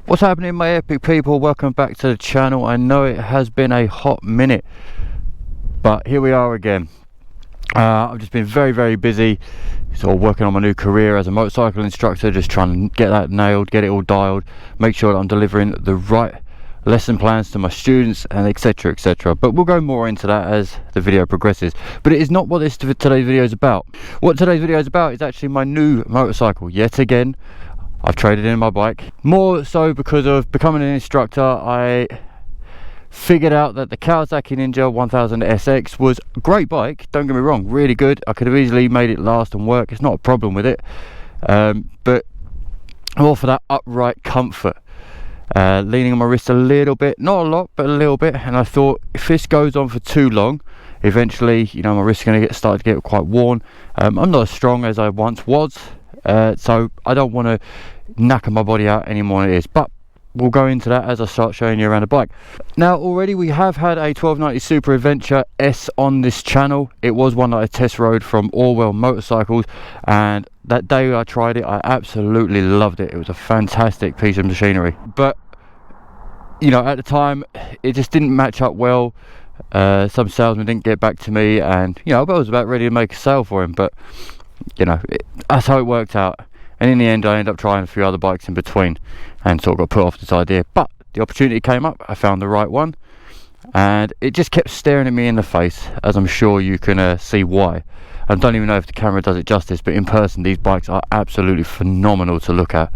What's happening, my epic people? Welcome back to the channel. I know it has been a hot minute, but here we are again. I've just been very busy, sort of working on my new career as a motorcycle instructor, just trying to get that nailed, get it all dialed, make sure that I'm delivering the right lesson plans to my students, and etc. But we'll go more into that as the video progresses. But it is not what today's video is about. What today's video is about is actually my new motorcycle. Yet again, I've traded in my bike, more so because of becoming an instructor. I figured out that the Kawasaki Ninja 1000 SX was a great bike, don't get me wrong, really good. I could have easily made it last and work, it's not a problem with it, but more for that upright comfort, leaning on my wrist a little bit, not a lot but a little bit. And I thought, if this goes on for too long, eventually, you know, my wrist's going to start to get quite worn. I'm not as strong as I once was, so I don't want to knacker my body out any more than it is. But we'll go into that as I start showing you around the bike. Now, already we have had a 1290 Super Adventure S on this channel. It was one that I test rode from Orwell Motorcycles, and that day I tried it, I absolutely loved it. It was a fantastic piece of machinery, but you know, at the time it just didn't match up well. Some salesman didn't get back to me, and you know, I was about ready to make a sale for him, but you know, that's how it worked out. And in the end, I ended up trying a few other bikes in between and sort of got put off this idea. But the opportunity came up, I found the right one, and it just kept staring at me in the face, as I'm sure you can see why. I don't even know if the camera does it justice, but in person these bikes are absolutely phenomenal to look at.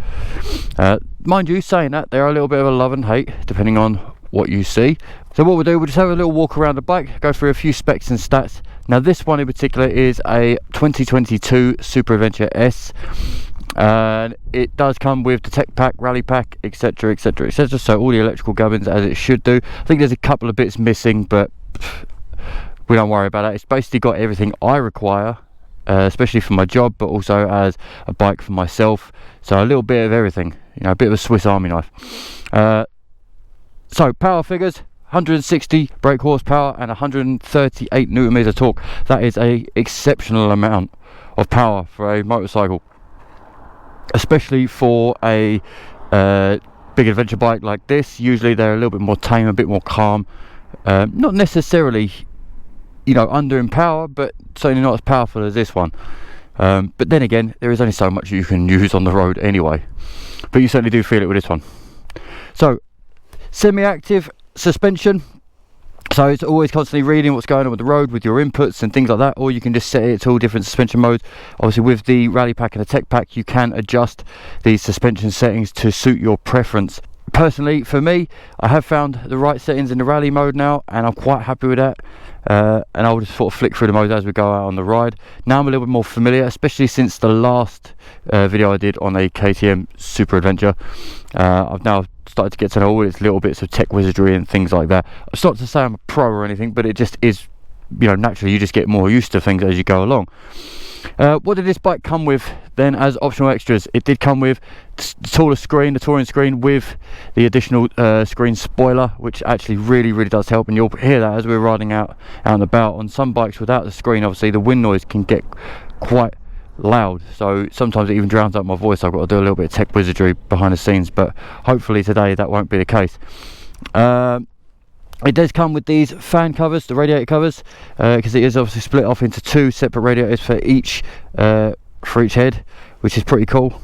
Mind you, saying that, they are a little bit of a love and hate depending on what you see. So what we'll do, we'll just have a little walk around the bike, go through a few specs and stats. Now this one in particular is a 2022 Super Adventure S, and it does come with the tech pack, rally pack, etc, so all the electrical gubbins as it should do. I think there's a couple of bits missing, but we don't worry about that. It's basically got everything I require, especially for my job, but also as a bike for myself. So a little bit of everything, you know, a bit of a Swiss Army knife. So power figures: 160 brake horsepower and 138 newton meters torque. That is a exceptional amount of power for a motorcycle, especially for a big adventure bike like this. Usually they're a little bit more tame, a bit more calm, not necessarily, you know, under in power, but certainly not as powerful as this one. But then again, there is only so much you can use on the road anyway, but you certainly do feel it with this one. So semi-active suspension, so it's always constantly reading what's going on with the road with your inputs and things like that, or you can just set it to all different suspension modes. Obviously with the rally pack and the tech pack, you can adjust these suspension settings to suit your preference. Personally, for me, I have found the right settings in the rally mode now, and I'm quite happy with that. And I'll just sort of flick through the modes as we go out on the ride. Now I'm a little bit more familiar, especially since the last video I did on a KTM Super Adventure. I've now started to get to know all its little bits of tech wizardry and things like that. It's not to say I'm a pro or anything, but it just is, you know, naturally you just get more used to things as you go along. What did this bike come with then as optional extras? It did come with the taller screen, the touring screen, with the additional screen spoiler, which actually really does help, and you'll hear that as we're riding out and about. On some bikes without the screen, obviously the wind noise can get quite loud, so sometimes it even drowns out my voice. I've got to do a little bit of tech wizardry behind the scenes, but hopefully today that won't be the case. It does come with these fan covers, the radiator covers, because it is obviously split off into two separate radiators for each head, which is pretty cool.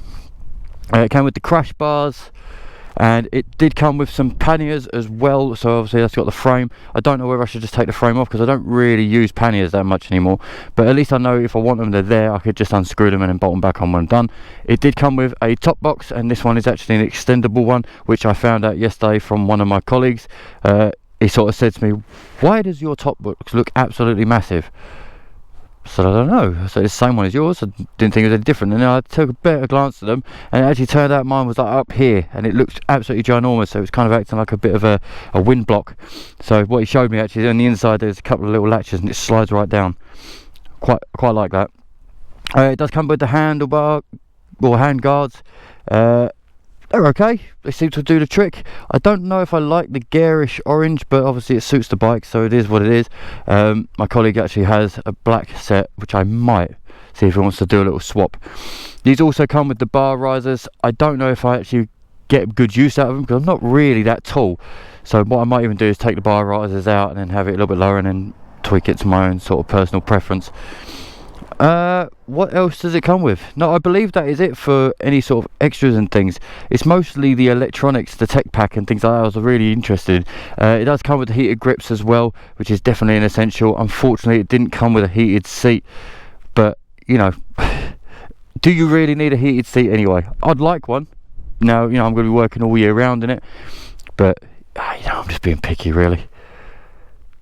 It came with the crash bars, and it did come with some panniers as well, so obviously that's got the frame. I don't know whether I should just take the frame off, because I don't really use panniers that much anymore, but at least I know if I want them, they're there. I could just unscrew them and then bolt them back on when I'm done. It did come with a top box, and this one is actually an extendable one, which I found out yesterday from one of my colleagues. He sort of said to me, "Why does your top box look absolutely massive?" So I don't know. So it's the same one as yours. I didn't think it was any different, and then I took a better glance at them, and it actually turned out mine was like up here, and it looked absolutely ginormous. So it was kind of acting like a bit of a wind block. So what he showed me, actually, on the inside there's a couple of little latches, and it slides right down. Quite like that. It does come with the handlebar or hand guards. They're okay, they seem to do the trick. I don't know if I like the garish orange, but obviously it suits the bike, so it is what it is. My colleague actually has a black set, which I might see if he wants to do a little swap. These also come with the bar risers. I don't know if I actually get good use out of them, because I'm not really that tall. So what I might even do is take the bar risers out and then have it a little bit lower and then tweak it to my own sort of personal preference. What else does it come with? No, I believe that is it for any sort of extras and things. It's mostly the electronics, the tech pack and things like that I was really interested in. It does come with the heated grips as well, which is definitely an essential. Unfortunately, it didn't come with a heated seat, but you know, do you really need a heated seat anyway? I'd like one. Now, you know, I'm going to be working all year round in it, but you know, I'm just being picky really.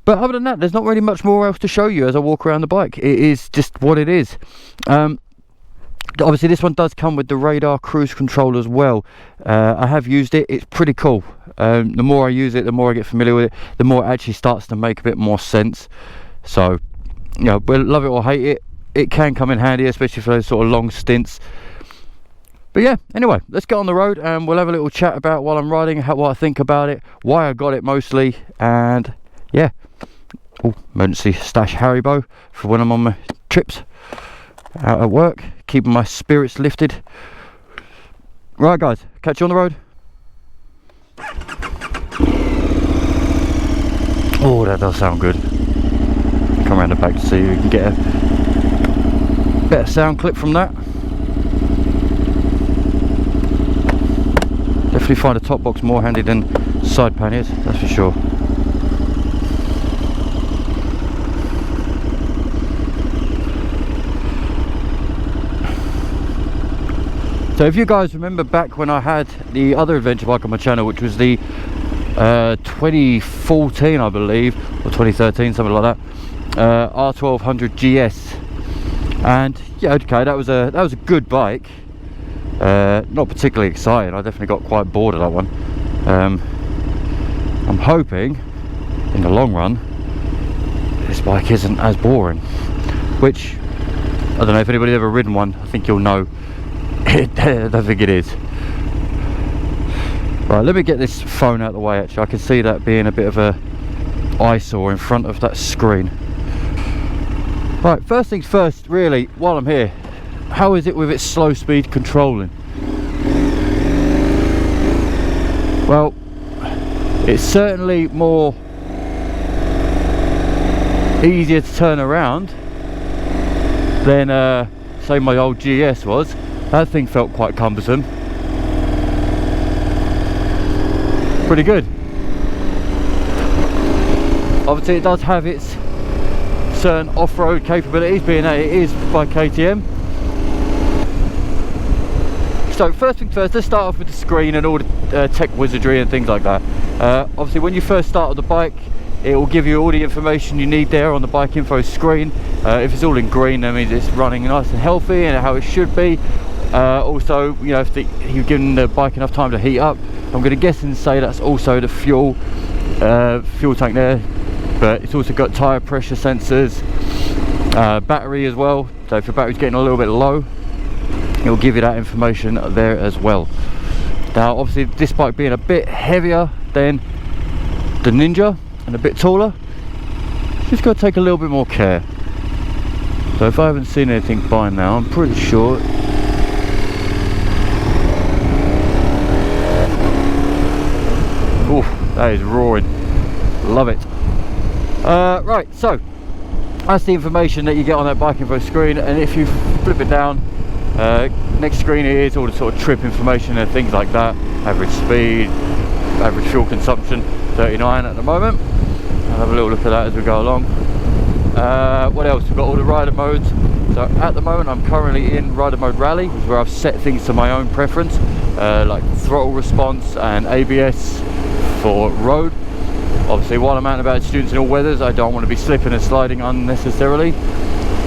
But other than that, there's not really much more else to show you as I walk around the bike. It is just what it is. Obviously this one does come with the radar cruise control as well. I have used it, it's pretty cool. The more I use it, the more I get familiar with it, the more it actually starts to make a bit more sense. So, you know, we'll love it or hate it, it can come in handy, especially for those sort of long stints. But yeah, anyway, let's get on the road and we'll have a little chat about while I'm riding, what I think about it, why I got it mostly, and yeah. Oh, emergency stash Haribo for when I'm on my trips out at work, keeping my spirits lifted. Right guys, catch you on the road. Oh, that does sound good. Come around the back to see if we can get a better sound clip from that. Definitely find a top box more handy than side panniers, that's for sure. So if you guys remember back when I had the other adventure bike on my channel, which was the 2014 I believe, or 2013, something like that, R1200 GS, and yeah, okay, that was a good bike. Not particularly exciting. I definitely got quite bored of that one. I'm hoping in the long run this bike isn't as boring, which I don't know if anybody's ever ridden one. I think you'll know. I don't think it is. Right, let me get this phone out of the way. Actually, I can see that being a bit of a eyesore in front of that screen. Right, first things first, really, while I'm here, how is it with its slow speed controlling? Well, it's certainly more easier to turn around than say my old GS was. That thing felt quite cumbersome. Pretty good. Obviously it does have its certain off-road capabilities, being that it is by KTM. So first thing first, let's start off with the screen and all the tech wizardry and things like that. Obviously when you first start on the bike, it will give you all the information you need there on the bike info screen. If it's all in green, that means it's running nice and healthy and how it should be. Also, you know, if you've given the bike enough time to heat up, I'm going to guess and say that's also the fuel tank there, but it's also got tyre pressure sensors, battery as well, so if your battery's getting a little bit low, it'll give you that information there as well. Now obviously this bike being a bit heavier than the Ninja and a bit taller, just got to take a little bit more care. So if I haven't seen anything by now, I'm pretty sure that is roaring. Love it. Right, so that's the information that you get on that bike info screen, and if you flip it down, next screen is all the sort of trip information and things like that. Average speed, average fuel consumption, 39 at the moment. I'll have a little look at that as we go along. What else? We've got all the rider modes. So at the moment I'm currently in rider mode rally, which is where I've set things to my own preference, like throttle response and ABS for road. Obviously while I'm out and about students in all weathers, I don't want to be slipping and sliding unnecessarily.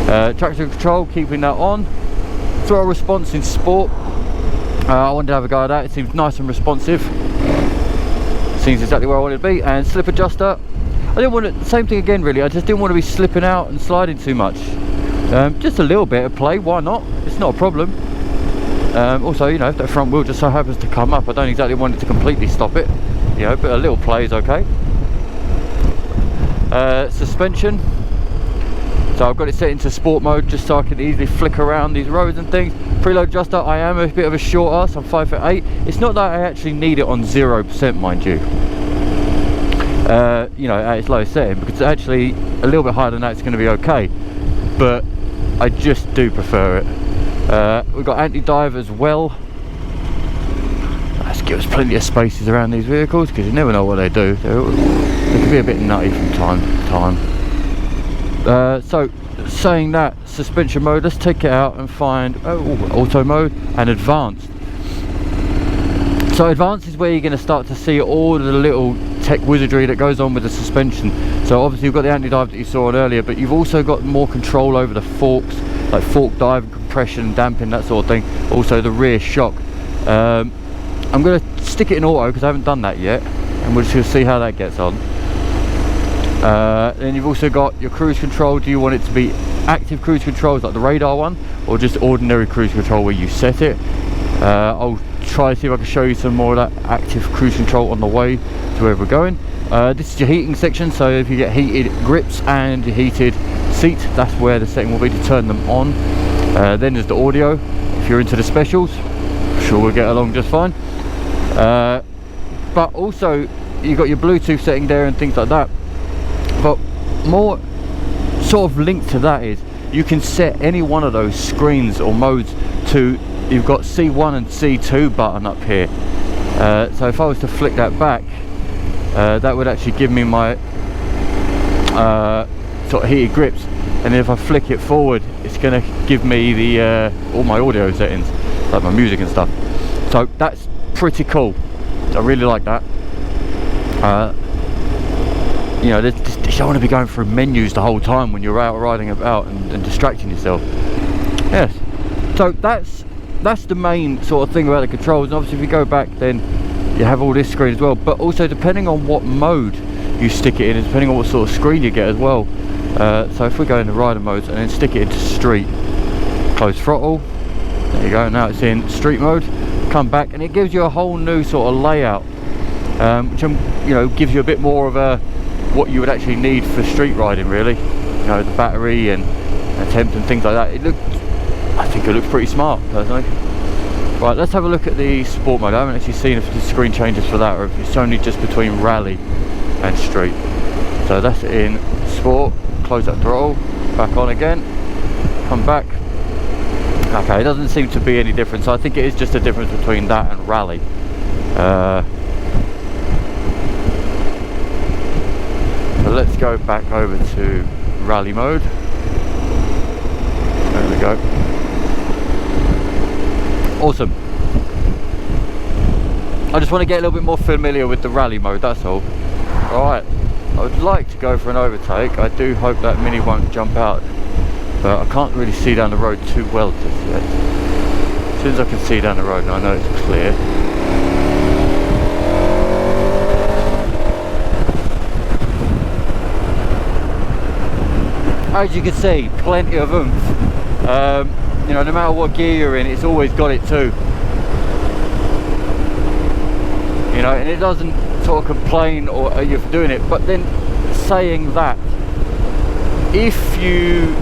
Traction control, keeping that on. Throttle response in sport, I wanted to have a go at that. It seems nice and responsive, seems exactly where I wanted to be. And slip adjuster, I didn't want it, same thing again really, I just didn't want to be slipping out and sliding too much. Just a little bit of play, why not? It's not a problem. Also, you know, if that front wheel just so happens to come up, I don't exactly want it to completely stop it, you know, but a little play is okay. Suspension, So I've got it set into sport mode just so I can easily flick around these roads and things. Preload adjuster, I am a bit of a short ass, I'm 5'8". It's not that I actually need it on 0%, mind you. You know, at its lowest setting, because actually a little bit higher than that it's going to be okay. But I just do prefer it. We've got anti-dive as well. Let's give us plenty of spaces around these vehicles, because you never know what they do. They can be a bit nutty from time to time. So saying that, suspension mode, let's take it out and find auto mode and advanced. So advanced is where you're going to start to see all the little tech wizardry that goes on with the suspension. So obviously you've got the anti-dive that you saw on earlier, but you've also got more control over the forks, like fork dive, compression, damping, that sort of thing. Also the rear shock. I'm going to stick it in auto because I haven't done that yet, and we're just going to see how that gets on. Then you've also got your cruise control. Do you want it to be active cruise controls like the radar one, or just ordinary cruise control where you set it? I'll try to see if I can show you some more of that active cruise control on the way to where we're going. This is your heating section, so if you get heated grips and your heated seat, that's where the setting will be to turn them on. Then there's the audio. If you're into the specials, I'm sure we'll get along just fine. But also you've got your Bluetooth setting there and things like that. But more sort of linked to that is you can set any one of those screens or modes to, you've got C1 and C2 button up here. So if I was to flick that back, that would actually give me my sort of heated grips, and if I flick it forward it's going to give me the all my audio settings, like my music and stuff. So that's pretty cool. I really like that. You know, you don't want to be going through menus the whole time when you're out riding about and distracting yourself. Yes, so that's the main sort of thing about the controls. And obviously if you go back, then you have all this screen as well, but also depending on what mode you stick it in, and depending on what sort of screen you get as well. So if we go into rider modes and then stick it into street, close throttle, there you go, now it's in street mode. Come back and it gives you a whole new sort of layout, which you know, gives you a bit more of a what you would actually need for street riding, really. You know, the battery and temp and things like that. I think it looks pretty smart personally. Right, let's have a look at the sport mode. I haven't actually seen if the screen changes for that or if it's only just between rally and street. So that's in sport. Close that throttle, back on again, come back. Okay, it doesn't seem to be any difference. So I think it is just a difference between that and rally. So let's go back over to rally mode. There we go. Awesome. I just want to get a little bit more familiar with the rally mode, that's all. Alright, I would like to go for an overtake. I do hope that Mini won't jump out, but I can't really see down the road too well just yet. As soon as I can see down the road and I know it's clear. As you can see, plenty of oomph. You know, no matter what gear you're in, it's always got it too. You know, and it doesn't sort of complain or you're doing it. But then saying that, if you,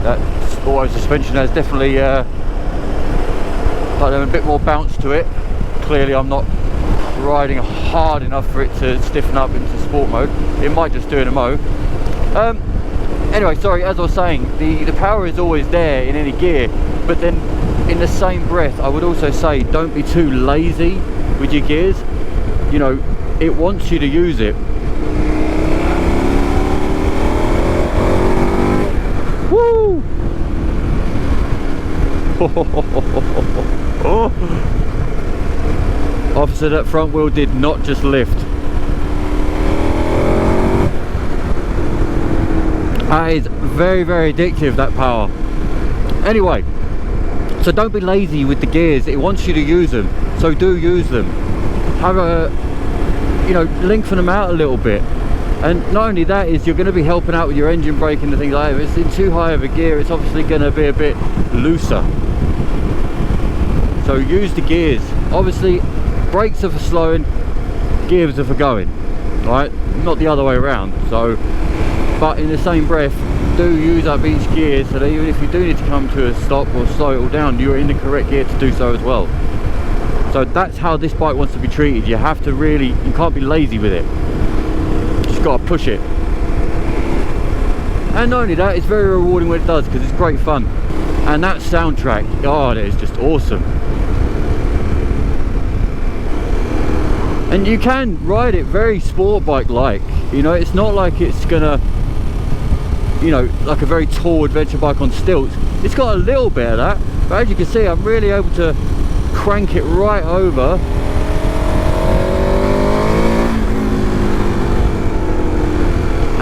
that auto suspension has definitely got a bit more bounce to it. Clearly, I'm not riding hard enough for it to stiffen up into sport mode. It might just do in a mo. Anyway, sorry, as I was saying, the power is always there in any gear, but then in the same breath I would also say don't be too lazy with your gears. You know, it wants you to use it. Woo! Officer, that front wheel did not just lift. That is very, very addictive, that power. Anyway, so don't be lazy with the gears. It wants you to use them, so do use them. Have a, you know, lengthen them out a little bit. And not only that, is you're going to be helping out with your engine braking and things like that. If it's in too high of a gear, it's obviously going to be a bit looser. So use the gears. Obviously, brakes are for slowing, gears are for going, right? Not the other way around. So but in the same breath do use up each gear, so that even if you do need to come to a stop or slow it all down, you're in the correct gear to do so as well. So that's how this bike wants to be treated. You have to really, you can't be lazy with it, you just got to push it. And not only that, it's very rewarding when it does, because it's great fun. And that soundtrack, oh, that is just awesome. And you can ride it very sport bike like, you know, it's not like it's gonna, you know, like a very tall adventure bike on stilts. It's got a little bit of that, but as you can see, I'm really able to crank it right over.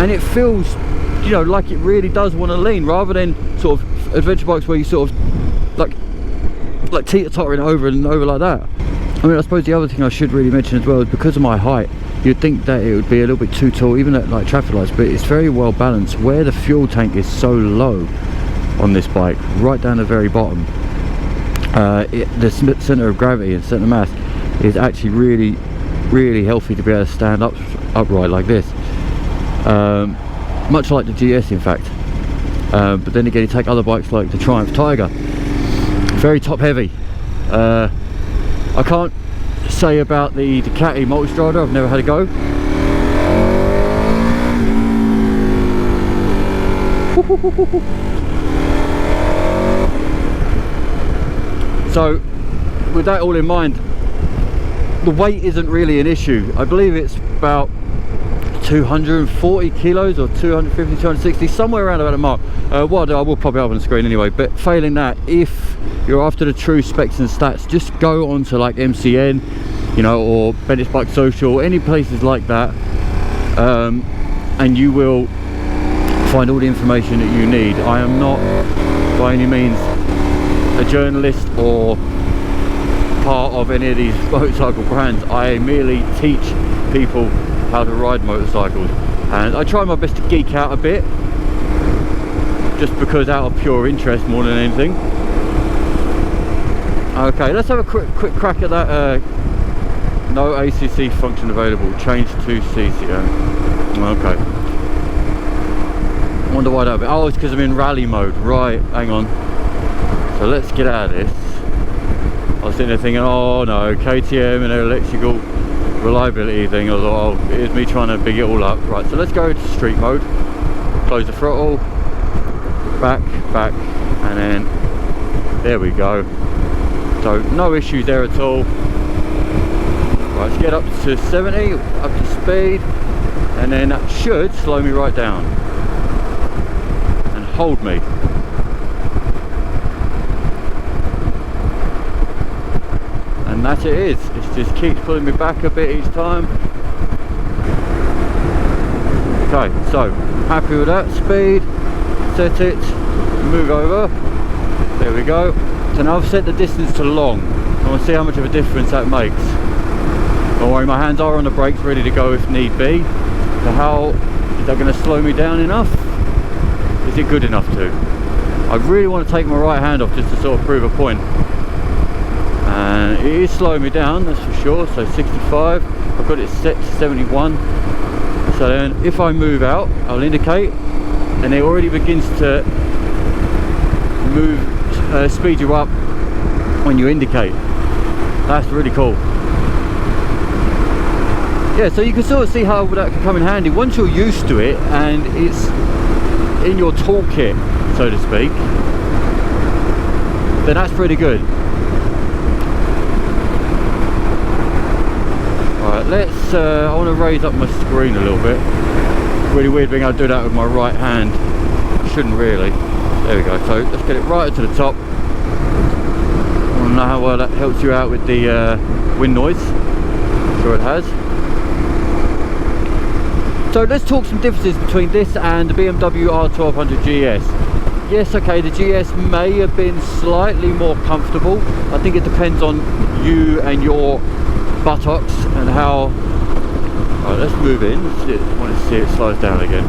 And it feels, you know, like it really does want to lean, rather than sort of adventure bikes where you sort of like teeter-tottering over and over like that. I mean, I suppose the other thing I should really mention as well is, because of my height, you'd think that it would be a little bit too tall, even at like traffic lights, but it's very well balanced. Where the fuel tank is so low on this bike, right down the very bottom, the centre of gravity and centre of mass is actually really healthy to be able to stand upright like this. Much like the GS in fact. But then again, you take other bikes like the Triumph Tiger, very top heavy. I can't say about the Ducati Multistrada, I've never had a go. So with that all in mind, the weight isn't really an issue. I believe it's about 240 kilos or 250, 260, somewhere around about a mark. What I will pop it up on the screen anyway, but failing that, if you're after the true specs and stats, just go on to like MCN, you know, or Bennett's Bike Social, any places like that, and you will find all the information that you need. I am not by any means a journalist or part of any of these motorcycle brands. I merely teach people how to ride motorcycles, and I try my best to geek out a bit, just because out of pure interest more than anything. Okay, let's have a quick crack at that. No ACC function available, change to CCM. Okay, I wonder why that would be. Oh, it's because I'm in rally mode. Right, hang on. So let's get out of this. I was sitting there thinking, oh no, KTM and their electrical reliability thing. I was like, oh, here's me trying to big it all up. Right, so let's go to street mode, close the throttle, back, and then there we go. So no issues there at all. Right, let's get up to 70, up to speed, and then that should slow me right down and hold me. And that it is. It just keeps pulling me back a bit each time. Okay, so happy with that. Speed, set it, move over. There we go. So now I've set the distance to long. I want to see how much of a difference that makes. Don't worry, my hands are on the brakes, ready to go if need be. So how is that going to slow me down enough? Is it good enough to? I really want to take my right hand off just to sort of prove a point. And it is slowing me down, that's for sure. So 65, I've got it set to 71. So then if I move out, I'll indicate, and it already begins to move, speed you up when you indicate. That's really cool. Yeah, so you can sort of see how that can come in handy once you're used to it and it's in your toolkit, so to speak. Then that's pretty good. Alright, let's, I want to raise up my screen a little bit. Really weird being able to do that with my right hand. Shouldn't really. There we go, so let's get it right to the top. I want to know how well that helps you out with the wind noise. I'm sure it has. So let's talk some differences between this and the BMW R1200 GS. Yes, okay, the GS may have been slightly more comfortable. I think it depends on you and your buttocks and how. Right, let's move in. I want to see it slows down again.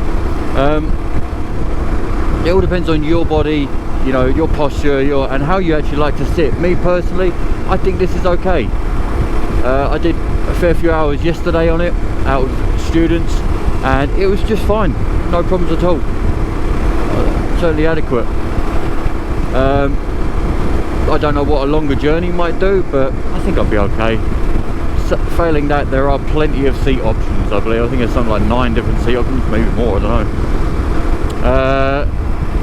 It all depends on your body, you know, your posture, and how you actually like to sit. Me personally, I think this is okay. I did a fair few hours yesterday on it, out with students, and it was just fine, no problems at all. Certainly adequate. I don't know what a longer journey might do, but I think I'll be okay. So, failing that, there are plenty of seat options, I believe. I think there's something like 9 different seat options, maybe more, I don't know.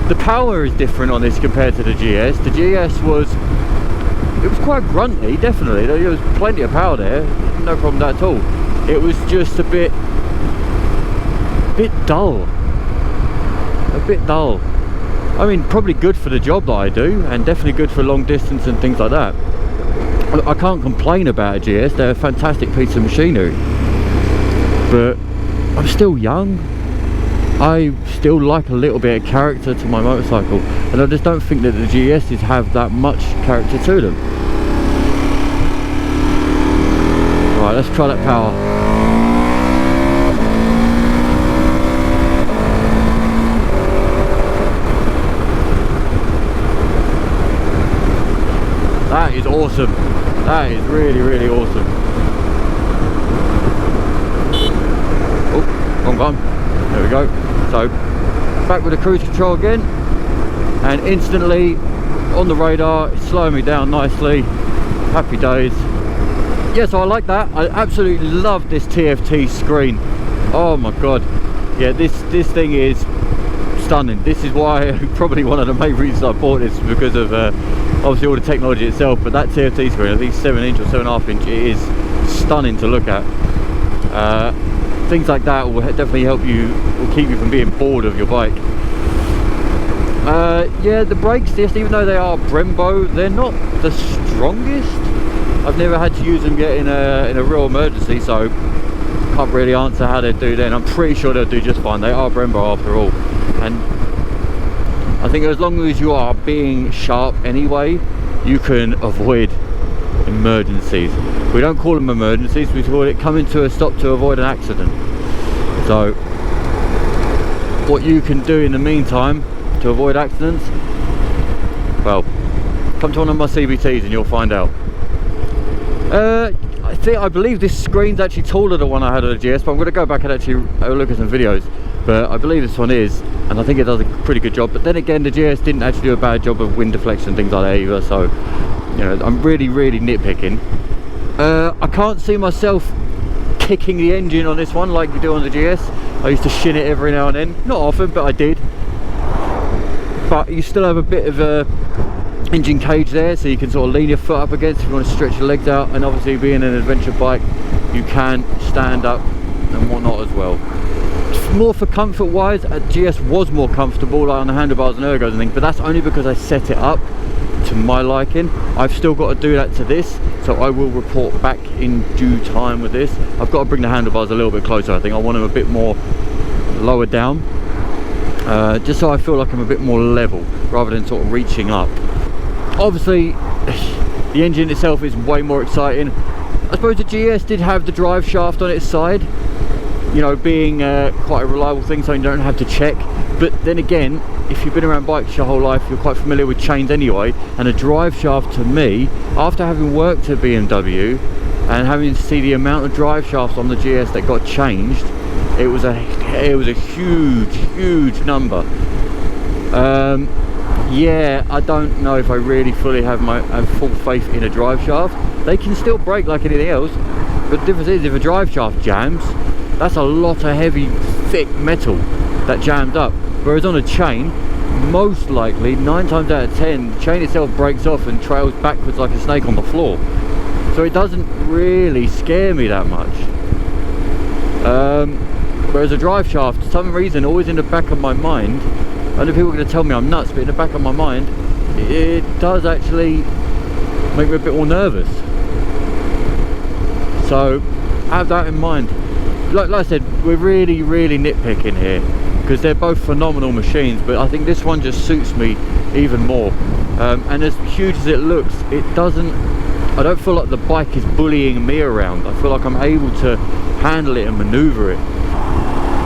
The power is different on this compared to the GS. The GS was quite grunty, definitely. There was plenty of power there, no problem with that at all. It was just a bit dull. A bit dull. I mean, probably good for the job that I do, and definitely good for long distance and things like that. I can't complain about a GS, they're a fantastic piece of machinery. But I'm still young. I still like a little bit of character to my motorcycle, and I just don't think that the GS's have that much character to them. Right, let's try that power. That is awesome. That is really, really awesome. Oh, wrong button. There we go. So, back with the cruise control again, and instantly on the radar, it's slowing me down nicely. Happy days. Yeah, so I like that. I absolutely love this TFT screen. Oh my god. Yeah, this thing is stunning. This is why probably one of the main reasons I bought this, because of obviously all the technology itself, but that TFT screen, I think 7-inch or 7.5 inch, it is stunning to look at. Things like that will definitely help you, will keep you from being bored of your bike. Yeah, the brakes, yes, even though they are Brembo, they're not the strongest. I've never had to use them yet in a real emergency, so can't really answer how they do then. I'm pretty sure they'll do just fine. They are Brembo after all, and I think as long as you are being sharp anyway, you can avoid emergencies. We don't call them emergencies, we call it coming to a stop to avoid an accident. So what you can do in the meantime to avoid accidents, well, come to one of my CBTs and you'll find out. I believe this screen's actually taller than the one I had on the GS, but I'm going to go back and actually have a look at some videos. But I believe this one is, and I think it does a pretty good job. But then again, the GS didn't actually do a bad job of wind deflection and things like that either, so you know, I'm really nitpicking. I can't see myself kicking the engine on this one like we do on the GS. I used to shin it every now and then, not often, but I did. But you still have a bit of a engine cage there, so you can sort of lean your foot up against if you want to stretch your legs out, and obviously being an adventure bike, you can stand up and whatnot as well. More for comfort wise, a GS was more comfortable, like on the handlebars and ergos and things, but that's only because I set it up to my liking. I've still got to do that to this, so I will report back in due time with this. I've got to bring the handlebars a little bit closer. I think I want them a bit more lower down, just so I feel like I'm a bit more level rather than sort of reaching up. Obviously the engine itself is way more exciting. I suppose the GS did have the drive shaft on its side, you know, being quite a reliable thing, so you don't have to check. But then again, if you've been around bikes your whole life, you're quite familiar with chains anyway, and a drive shaft to me, after having worked at BMW and having to see the amount of drive shafts on the GS that got changed, it was a huge number. Yeah, I don't know if I really fully have full faith in a drive shaft. They can still brake like anything else, but the difference is if a drive shaft jams, that's a lot of heavy, thick metal that jammed up. Whereas on a chain, most likely, 9 times out of 10, the chain itself breaks off and trails backwards like a snake on the floor. So it doesn't really scare me that much. Whereas a drive shaft, for some reason, always in the back of my mind, I know people are going to tell me I'm nuts, but in the back of my mind, it does actually make me a bit more nervous. So have that in mind. Like I said, we're really nitpicking here, because they're both phenomenal machines, but I think this one just suits me even more. And as huge as it looks, I don't feel like the bike is bullying me around. I feel like I'm able to handle it and maneuver it.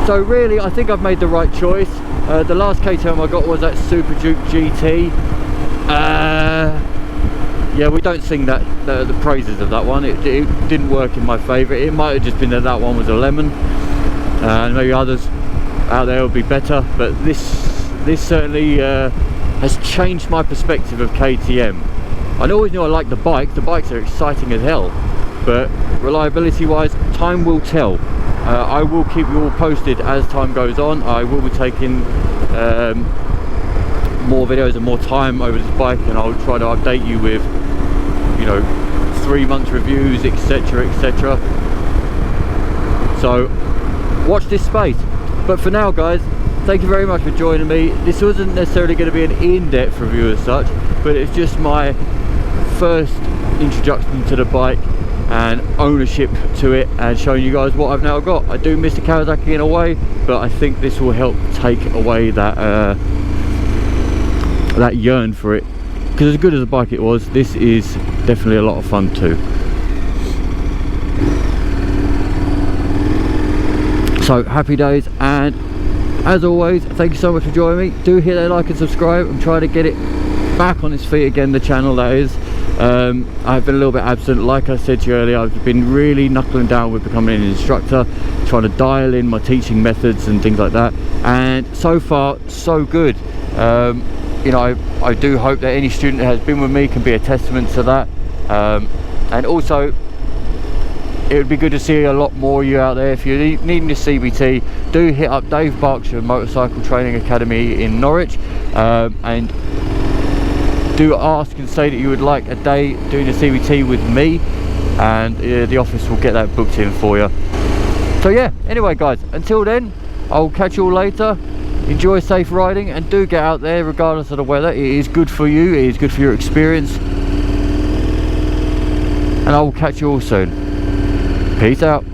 So really, I think I've made the right choice. The last KTM I got was that Super Duke GT. Yeah, we don't sing the praises of that one. It didn't work in my favour. It might have just been that one was a lemon. and maybe others out there will be better, but this certainly has changed my perspective of KTM. I always knew I liked the bike. The bikes are exciting as hell, but reliability wise, time will tell. I will keep you all posted as time goes on. I will be taking more videos and more time over this bike, and I'll try to update you with, you know, 3 months reviews, etc, etc. So watch this space. But for now, guys, thank you very much for joining me. This wasn't necessarily going to be an in-depth review as such, but it's just my first introduction to the bike and ownership to it, and showing you guys what I've now got. I do miss the Kawasaki in a way, but I think this will help take away that that yearn for it, because as good as a bike it was, this is definitely a lot of fun too. So happy days, and as always, thank you so much for joining me. Do hit that like and subscribe. I'm trying to get it back on its feet again, the channel that is. I've been a little bit absent, like I said to you earlier. I've been really knuckling down with becoming an instructor, trying to dial in my teaching methods and things like that, and so far so good. You know, I do hope that any student that has been with me can be a testament to that, and also it would be good to see a lot more of you out there. If you're needing a CBT, do hit up Dave Berkshire Motorcycle Training Academy in Norwich, and do ask and say that you would like a day doing a CBT with me, and the office will get that booked in for you. So yeah, anyway guys, until then, I'll catch you all later. Enjoy safe riding, and do get out there regardless of the weather. It is good for you, it is good for your experience, and I will catch you all soon. Peace out.